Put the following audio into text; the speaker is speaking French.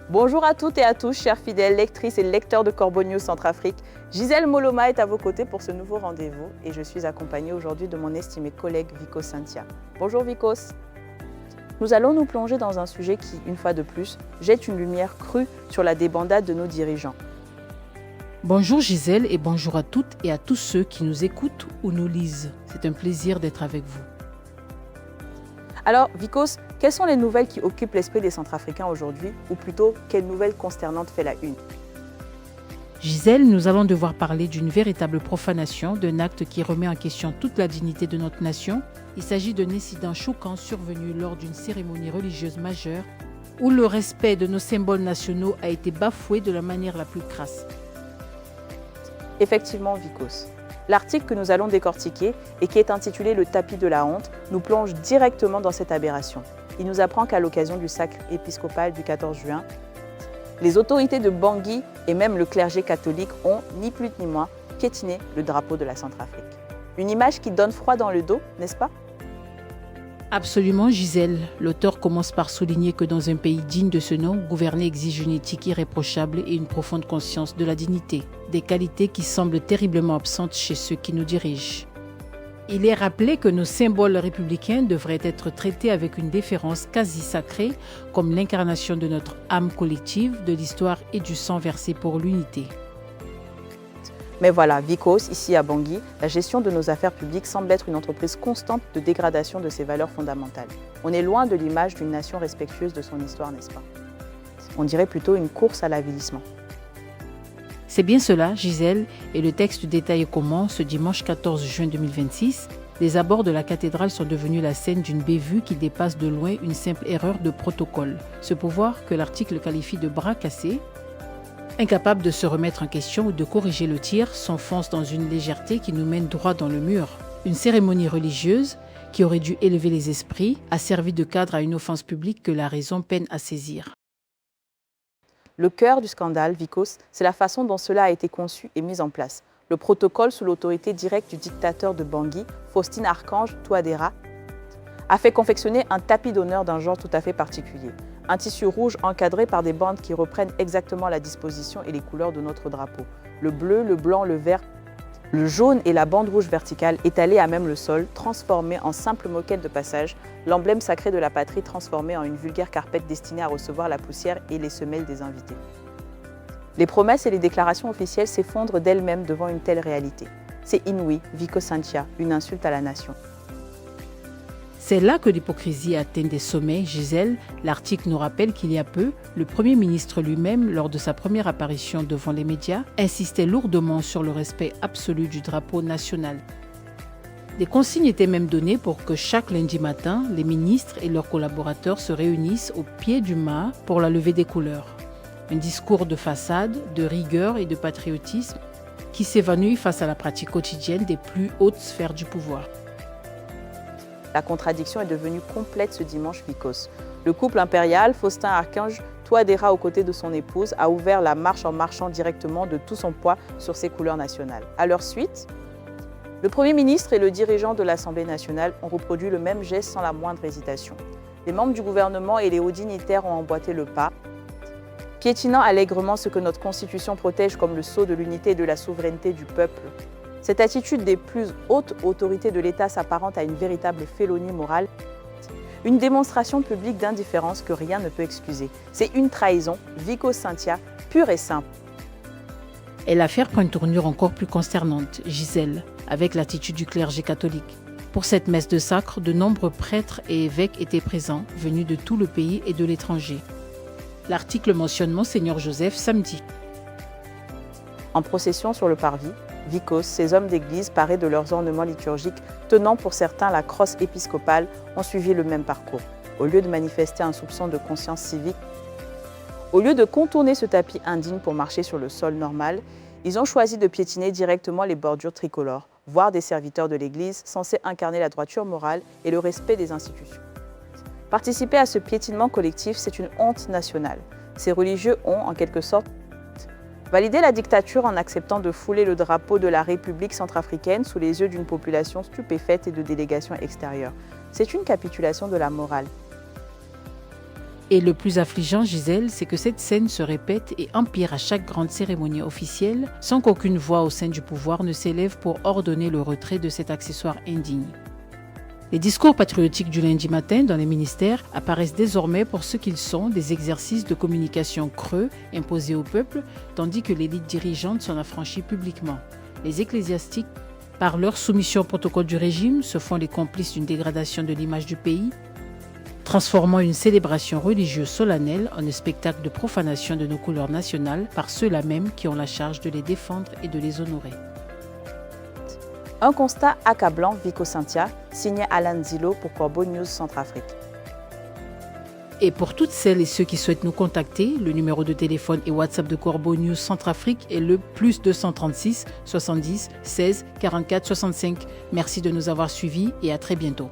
Bonjour à toutes et à tous, chers fidèles lectrices et lecteurs de Corbeau News Centrafrique. Gisèle Moloma est à vos côtés pour ce nouveau rendez-vous et je suis accompagnée aujourd'hui de mon estimé collègue Vikos Cynthia. Bonjour Vikos. Nous allons nous plonger dans un sujet qui, une fois de plus, jette une lumière crue sur la débandade de nos dirigeants. Bonjour Gisèle et bonjour à toutes et à tous ceux qui nous écoutent ou nous lisent. C'est un plaisir d'être avec vous. Alors, Vikos, quelles sont les nouvelles qui occupent l'esprit des Centrafricains aujourd'hui, ou plutôt, quelle nouvelle consternante fait la une? Gisèle, nous allons devoir parler d'une véritable profanation, d'un acte qui remet en question toute la dignité de notre nation. Il s'agit d'un incident choquant survenu lors d'une cérémonie religieuse majeure, où le respect de nos symboles nationaux a été bafoué de la manière la plus crasse. Effectivement, Vikos. L'article que nous allons décortiquer et qui est intitulé « Le tapis de la honte » nous plonge directement dans cette aberration. Il nous apprend qu'à l'occasion du sacre épiscopal du 14 juin, les autorités de Bangui et même le clergé catholique ont, ni plus ni moins, piétiné le drapeau de la Centrafrique. Une image qui donne froid dans le dos, n'est-ce pas? Absolument, Gisèle. L'auteur commence par souligner que dans un pays digne de ce nom, gouverner exige une éthique irréprochable et une profonde conscience de la dignité, des qualités qui semblent terriblement absentes chez ceux qui nous dirigent. Il est rappelé que nos symboles républicains devraient être traités avec une déférence quasi sacrée, comme l'incarnation de notre âme collective, de l'histoire et du sang versé pour l'unité. Mais voilà, Vikos, ici à Bangui, la gestion de nos affaires publiques semble être une entreprise constante de dégradation de ses valeurs fondamentales. On est loin de l'image d'une nation respectueuse de son histoire, n'est-ce pas? On dirait plutôt une course à l'avilissement. C'est bien cela, Gisèle, et le texte détaille comment, ce dimanche 14 juin 2026, les abords de la cathédrale sont devenus la scène d'une bévue qui dépasse de loin une simple erreur de protocole. Ce pouvoir que l'article qualifie de bras cassé, incapable de se remettre en question ou de corriger le tir, s'enfonce dans une légèreté qui nous mène droit dans le mur. Une cérémonie religieuse qui aurait dû élever les esprits a servi de cadre à une offense publique que la raison peine à saisir. Le cœur du scandale, Vikos, c'est la façon dont cela a été conçu et mis en place. Le protocole sous l'autorité directe du dictateur de Bangui, Faustin Archange Touadéra, a fait confectionner un tapis d'honneur d'un genre tout à fait particulier. Un tissu rouge encadré par des bandes qui reprennent exactement la disposition et les couleurs de notre drapeau. Le bleu, le blanc, le vert, le jaune et la bande rouge verticale étalée à même le sol, transformée en simple moquette de passage, l'emblème sacré de la patrie transformé en une vulgaire carpette destinée à recevoir la poussière et les semelles des invités. Les promesses et les déclarations officielles s'effondrent d'elles-mêmes devant une telle réalité. C'est inouï, Vikos Cynthia, une insulte à la nation. C'est là que l'hypocrisie atteint des sommets, Gisèle. L'article nous rappelle qu'il y a peu, le Premier ministre lui-même, lors de sa première apparition devant les médias, insistait lourdement sur le respect absolu du drapeau national. Des consignes étaient même données pour que chaque lundi matin, les ministres et leurs collaborateurs se réunissent au pied du mât pour la levée des couleurs. Un discours de façade, de rigueur et de patriotisme qui s'évanouit face à la pratique quotidienne des plus hautes sphères du pouvoir. La contradiction est devenue complète ce dimanche, Vikos. Le couple impérial, Faustin Archange Touadéra aux côtés de son épouse, a ouvert la marche en marchant directement de tout son poids sur ses couleurs nationales. À leur suite, le Premier ministre et le dirigeant de l'Assemblée nationale ont reproduit le même geste sans la moindre hésitation. Les membres du gouvernement et les hauts dignitaires ont emboîté le pas, piétinant allègrement ce que notre Constitution protège comme le sceau de l'unité et de la souveraineté du peuple. Cette attitude des plus hautes autorités de l'État s'apparente à une véritable félonie morale, une démonstration publique d'indifférence que rien ne peut excuser. C'est une trahison, Vikos Cynthia, pure et simple. Et l'affaire prend une tournure encore plus consternante, Gisèle, avec l'attitude du clergé catholique. Pour cette messe de sacre, de nombreux prêtres et évêques étaient présents, venus de tout le pays et de l'étranger. L'article mentionne Monseigneur Joseph samedi. En procession sur le parvis, Vikos, ces hommes d'église parés de leurs ornements liturgiques, tenant pour certains la crosse épiscopale, ont suivi le même parcours. Au lieu de manifester un soupçon de conscience civique, au lieu de contourner ce tapis indigne pour marcher sur le sol normal, ils ont choisi de piétiner directement les bordures tricolores, voire des serviteurs de l'Église censés incarner la droiture morale et le respect des institutions. Participer à ce piétinement collectif, c'est une honte nationale. Ces religieux ont, en quelque sorte, Valider la dictature en acceptant de fouler le drapeau de la République centrafricaine sous les yeux d'une population stupéfaite et de délégations extérieures. C'est une capitulation de la morale. Et le plus affligeant, Gisèle, c'est que cette scène se répète et empire à chaque grande cérémonie officielle sans qu'aucune voix au sein du pouvoir ne s'élève pour ordonner le retrait de cet accessoire indigne. Les discours patriotiques du lundi matin dans les ministères apparaissent désormais pour ce qu'ils sont, des exercices de communication creux imposés au peuple, tandis que l'élite dirigeante s'en affranchit publiquement. Les ecclésiastiques, par leur soumission au protocole du régime, se font les complices d'une dégradation de l'image du pays, transformant une célébration religieuse solennelle en un spectacle de profanation de nos couleurs nationales par ceux-là même qui ont la charge de les défendre et de les honorer. Un constat accablant, Vico Cynthia, signé Alan Zilo pour Corbeau News Centrafrique. Et pour toutes celles et ceux qui souhaitent nous contacter, le numéro de téléphone et WhatsApp de Corbeau News Centrafrique est le +236 70 16 44 65. Merci de nous avoir suivis et à très bientôt.